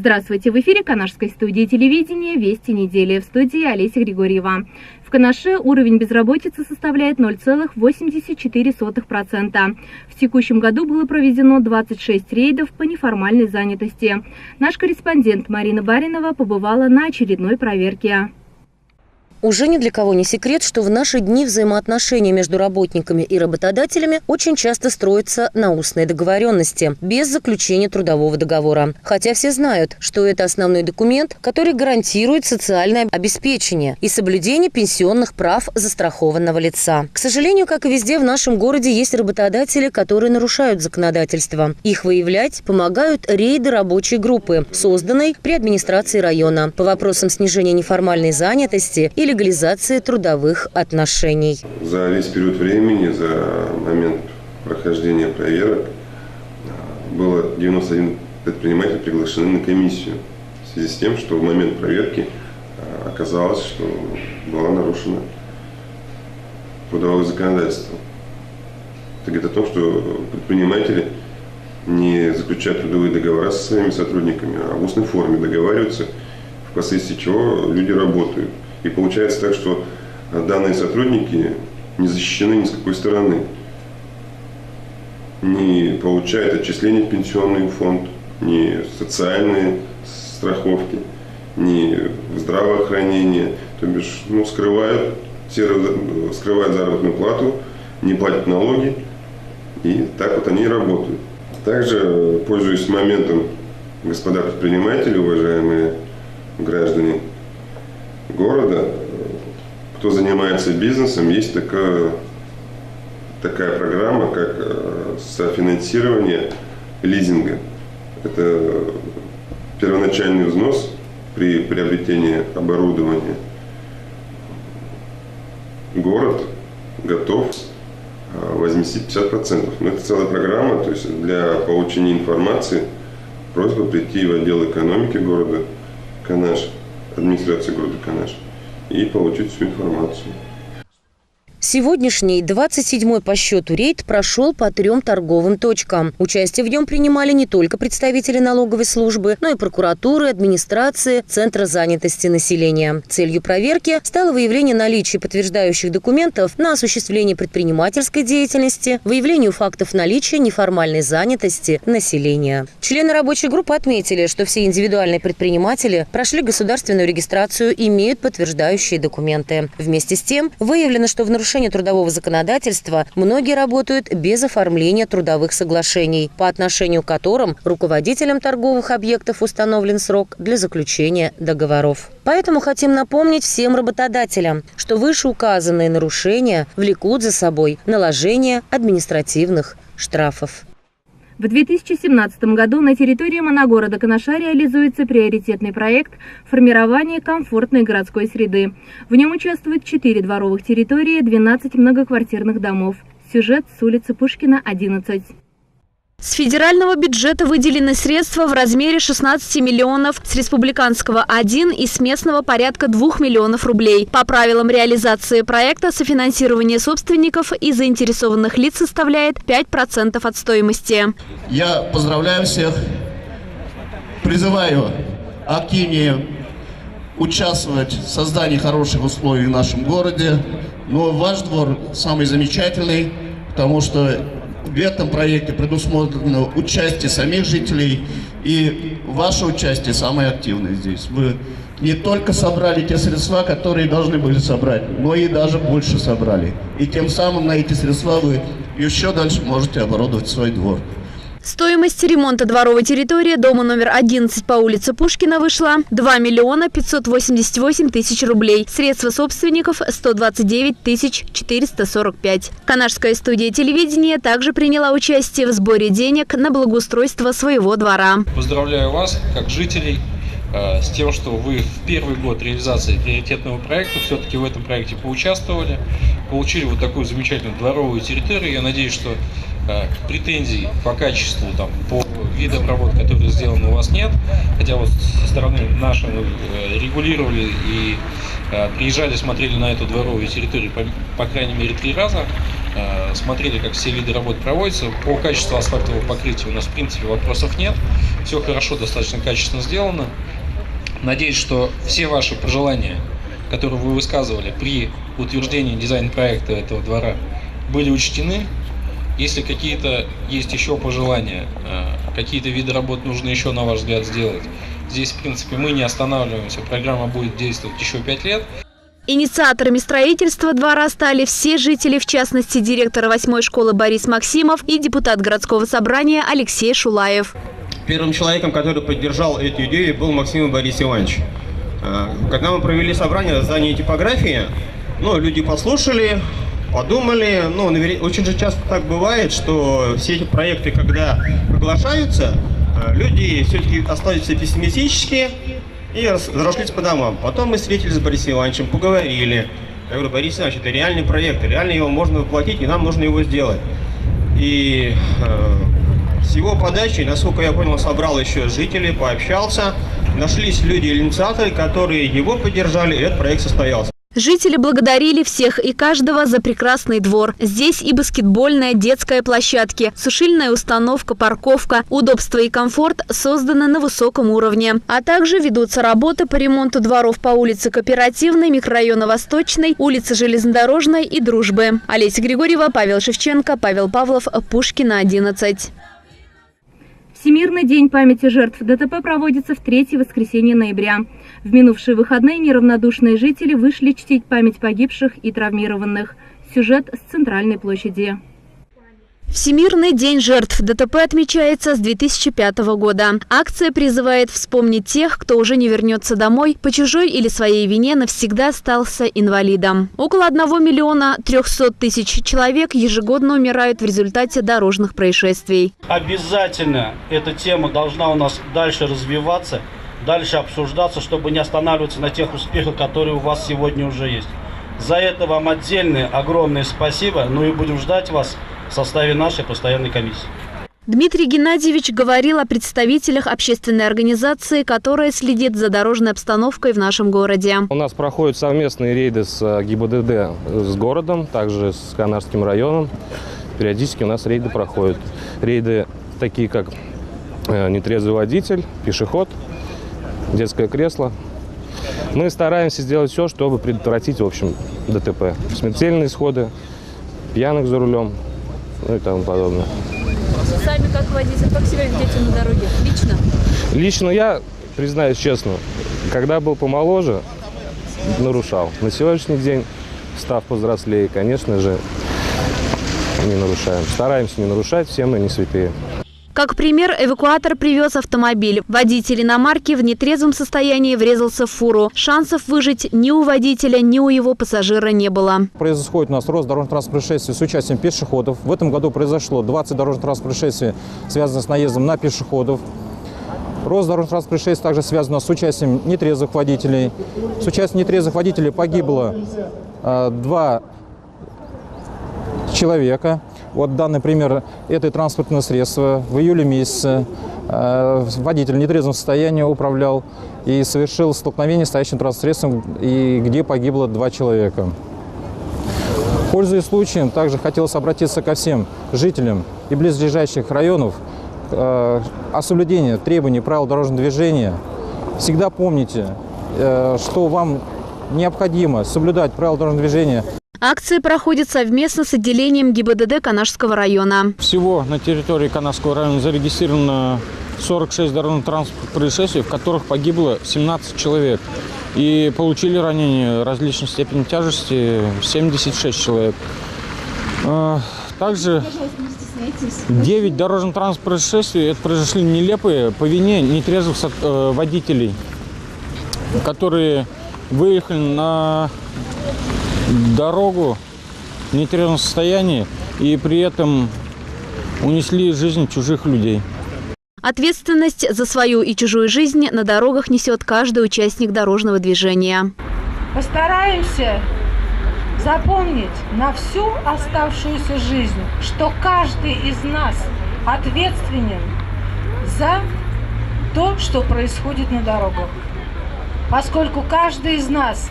Здравствуйте! В эфире Канашской студии телевидения «Вести недели». В студии Олеся Григорьева. В Канаше уровень безработицы составляет 0,84%. В текущем году было проведено 26 рейдов по неформальной занятости. Наш корреспондент Марина Баринова побывала на очередной проверке. Уже ни для кого не секрет, что в наши дни взаимоотношения между работниками и работодателями очень часто строятся на устной договоренности, без заключения трудового договора. Хотя все знают, что это основной документ, который гарантирует социальное обеспечение и соблюдение пенсионных прав застрахованного лица. К сожалению, как и везде в нашем городе, есть работодатели, которые нарушают законодательство. Их выявлять помогают рейды рабочей группы, созданной при администрации района, по вопросам снижения неформальной занятости и легализации трудовых отношений. За весь период времени, за момент прохождения проверок, было 91 предприниматель приглашены на комиссию в связи с тем, что в момент проверки оказалось, что было нарушено трудовое законодательство. Это говорит о том, что предприниматели не заключают трудовые договора со своими сотрудниками, а в устной форме договариваются, впоследствии чего люди работают. И получается так, что данные сотрудники не защищены ни с какой стороны. Не получают отчисления в пенсионный фонд, ни социальные страховки, ни в здравоохранение. То бишь, скрывают заработную плату, не платят налоги. И так вот они и работают. Также, пользуясь моментом, господа предприниматели, уважаемые граждане города, кто занимается бизнесом, есть такая программа, как софинансирование лизинга. Это первоначальный взнос при приобретении оборудования. Город готов возместить 50%. Но это целая программа, то есть для получения информации просьба прийти в отдел экономики города Канаш, администрации города Канаш, и получить всю информацию. Сегодняшний 27-й по счету рейд прошел по 3 торговым точкам. Участие в нем принимали не только представители налоговой службы, но и прокуратуры, администрации, Центра занятости населения. Целью проверки стало выявление наличия подтверждающих документов на осуществление предпринимательской деятельности, выявлению фактов наличия неформальной занятости населения. Члены рабочей группы отметили, что все индивидуальные предприниматели прошли государственную регистрацию и имеют подтверждающие документы. Вместе с тем выявлено, что в нарушении трудового законодательства многие работают без оформления трудовых соглашений, по отношению к которым руководителям торговых объектов установлен срок для заключения договоров. Поэтому хотим напомнить всем работодателям, что вышеуказанные нарушения влекут за собой наложение административных штрафов. В 2017 году на территории моногорода Канаша реализуется приоритетный проект формирования комфортной городской среды. В нем участвуют 4 дворовых территории, 12 многоквартирных домов. Сюжет с улицы Пушкина, 11. С федерального бюджета выделены средства в размере 16 миллионов, с республиканского – 1 и с местного порядка 2 миллионов рублей. По правилам реализации проекта софинансирование собственников и заинтересованных лиц составляет 5% от стоимости. Я поздравляю всех, призываю активнее участвовать в создании хороших условий в нашем городе. Но ваш двор самый замечательный, потому что в этом проекте предусмотрено участие самих жителей, и ваше участие самое активное здесь. Вы не только собрали те средства, которые должны были собрать, но и даже больше собрали. И тем самым на эти средства вы еще дальше можете оборудовать свой двор. Стоимость ремонта дворовой территории дома номер 11 по улице Пушкина вышла 2 миллиона 588 тысяч рублей. Средства собственников 129 тысяч 445. Канашская студия телевидения также приняла участие в сборе денег на благоустройство своего двора. Поздравляю вас, как жителей, с тем, что вы в первый год реализации приоритетного проекта все-таки в этом проекте поучаствовали, получили вот такую замечательную дворовую территорию. Я надеюсь, что претензий по качеству, по видам работ, которые сделаны, у вас нет. Хотя вот со стороны нашей мы регулировали и приезжали, смотрели на эту дворовую территорию по крайней мере 3 раза. смотрели, как все виды работ проводятся. По качеству асфальтового покрытия у нас, в принципе, вопросов нет. Все хорошо, достаточно качественно сделано. Надеюсь, что все ваши пожелания, которые вы высказывали при утверждении дизайн-проекта этого двора, были учтены. Если какие-то есть еще пожелания, какие-то виды работ нужно еще, на ваш взгляд, сделать, здесь, в принципе, мы не останавливаемся. Программа будет действовать еще 5 лет. Инициаторами строительства двора стали все жители, в частности, директор 8-й школы Борис Максимов и депутат городского собрания Алексей Шулаев. Первым человеком, который поддержал эту идею, был Максимов Борис Иванович. Когда мы провели собрание на здании типографии, люди послушали, подумали. Очень же часто так бывает, что все эти проекты, когда соглашаются, люди все-таки остаются пессимистические и разошлись по домам. Потом мы встретились с Борисом Ивановичем, поговорили. Я говорю: Борис Иванович, это реальный проект, реально его можно воплотить, и нам нужно его сделать. И с его подачей, насколько я понял, собрал еще жителей, пообщался. Нашлись люди-инициаторы, которые его поддержали, и этот проект состоялся. Жители благодарили всех и каждого за прекрасный двор. Здесь и баскетбольная, детская площадки, сушильная установка, парковка, удобство и комфорт созданы на высоком уровне. А также ведутся работы по ремонту дворов по улице Кооперативной, микрорайона Восточной, улице Железнодорожной и Дружбы. Олеся Григорьева, Павел Шевченко, Павел Павлов, Пушкина, 11. Всемирный день памяти жертв ДТП проводится в 3-е воскресенье ноября. В минувшие выходные неравнодушные жители вышли чтить память погибших и травмированных. Сюжет с центральной площади. Всемирный день жертв ДТП отмечается с 2005 года. Акция призывает вспомнить тех, кто уже не вернется домой, по чужой или своей вине навсегда остался инвалидом. Около 1 300 000 человек ежегодно умирают в результате дорожных происшествий. Обязательно эта тема должна у нас дальше развиваться, дальше обсуждаться, чтобы не останавливаться на тех успехах, которые у вас сегодня уже есть. За это вам отдельное огромное спасибо, и будем ждать вас в составе нашей постоянной комиссии. Дмитрий Геннадьевич говорил о представителях общественной организации, которая следит за дорожной обстановкой в нашем городе. У нас проходят совместные рейды с ГИБДД с городом, также с Канарским районом. Периодически у нас рейды проходят. Рейды такие, как нетрезвый водитель, пешеход, детское кресло. Мы стараемся сделать все, чтобы предотвратить, в общем, ДТП. Смертельные исходы, пьяных за рулем, и тому подобное. Сами как водитель, как себя ведете на дороге? Лично я, признаюсь честно, когда был помоложе, нарушал. На сегодняшний день, став повзрослее, конечно же, не нарушаем. Стараемся не нарушать, все мы не святые. Как пример, эвакуатор привез автомобиль. Водитель иномарки в нетрезвом состоянии врезался в фуру. Шансов выжить ни у водителя, ни у его пассажира не было. Происходит у нас рост дорожно-транспортных происшествий с участием пешеходов. В этом году произошло 20 дорожно-транспортных происшествий, связанных с наездом на пешеходов. Рост дорожно-транспортных происшествий также связан с участием нетрезвых водителей. С участием нетрезвых водителей погибло 2 человека. Вот данный пример – это транспортное средство. В июле месяце водитель в нетрезвом состоянии управлял и совершил столкновение с стоящим транспортным средством, и где погибло 2 человека. Пользуясь случаем, также хотелось обратиться ко всем жителям и близлежащих районов о соблюдении требований правил дорожного движения. Всегда помните, что вам необходимо соблюдать правила дорожного движения. Акция проходит совместно с отделением ГИБДД Канашского района. Всего на территории Канашского района зарегистрировано 46 дорожно-транспортных происшествий, в которых погибло 17 человек. И получили ранения различной степени тяжести 76 человек. Также 9 дорожно-транспортных происшествий это произошли нелепые по вине нетрезвых водителей, которые выехали на дорогу в нетрезвом состоянии и при этом унесли жизнь чужих людей. Ответственность за свою и чужую жизнь на дорогах несет каждый участник дорожного движения. Постараемся запомнить на всю оставшуюся жизнь, что каждый из нас ответственен за то, что происходит на дорогах. Поскольку каждый из нас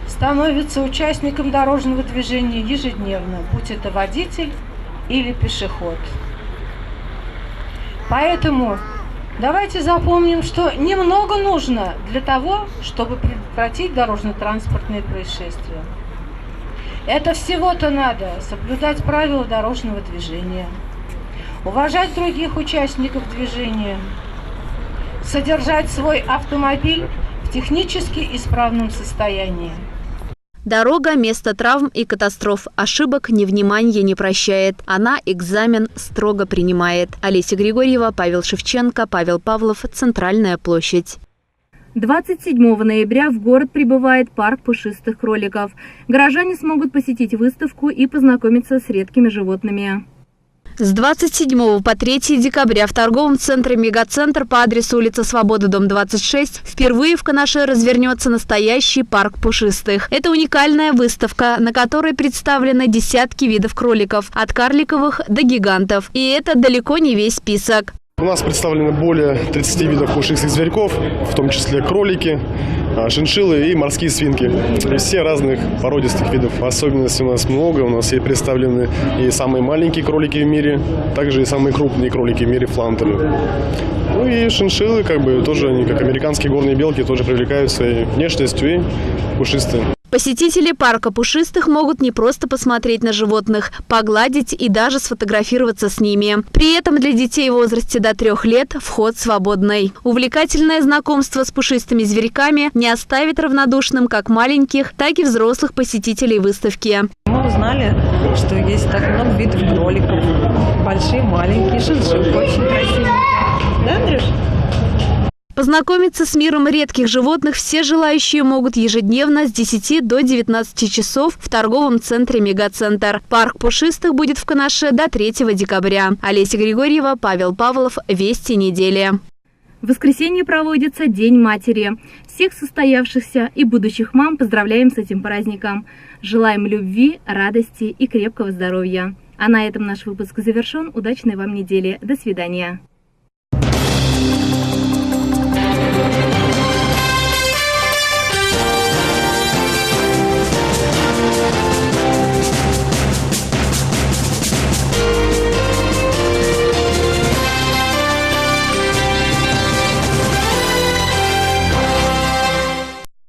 становится участником дорожного движения ежедневно, будь это водитель или пешеход. Поэтому давайте запомним, что немного нужно для того, чтобы предотвратить дорожно-транспортные происшествия. Это всего-то надо соблюдать правила дорожного движения, уважать других участников движения, содержать свой автомобиль в технически исправном состоянии. Дорога – место травм и катастроф. Ошибок невнимание не прощает. Она экзамен строго принимает. Олеся Григорьева, Павел Шевченко, Павел Павлов. Центральная площадь. 27 ноября в город прибывает парк пушистых кроликов. Горожане смогут посетить выставку и познакомиться с редкими животными. С 27 по 3 декабря в торговом центре «Мегацентр» по адресу улица Свободы, дом 26 впервые в Канаше развернется настоящий парк пушистых. Это уникальная выставка, на которой представлены десятки видов кроликов, от карликовых до гигантов. И это далеко не весь список. У нас представлено более 30 видов пушистых зверьков, в том числе кролики, шиншиллы и морские свинки. Все разных породистых видов. Особенностей у нас много. У нас и представлены и самые маленькие кролики в мире, также и самые крупные кролики в мире флантеры. Ну и шиншиллы, тоже они, как американские горные белки, тоже привлекают своей внешностью и пушистые. Посетители парка пушистых могут не просто посмотреть на животных, погладить и даже сфотографироваться с ними. При этом для детей в возрасте до 3 лет вход свободный. Увлекательное знакомство с пушистыми зверьками не оставит равнодушным как маленьких, так и взрослых посетителей выставки. Мы узнали, что есть так много видов кроликов. Большие, маленькие, шиншиллы, очень красивые. Да, Андрюш? Познакомиться с миром редких животных все желающие могут ежедневно с 10 до 19 часов в торговом центре «Мегацентр». Парк пушистых будет в Канаше до 3 декабря. Олеся Григорьева, Павел Павлов. Вести недели. В воскресенье проводится День матери. Всех состоявшихся и будущих мам поздравляем с этим праздником. Желаем любви, радости и крепкого здоровья. А на этом наш выпуск завершен. Удачной вам недели. До свидания.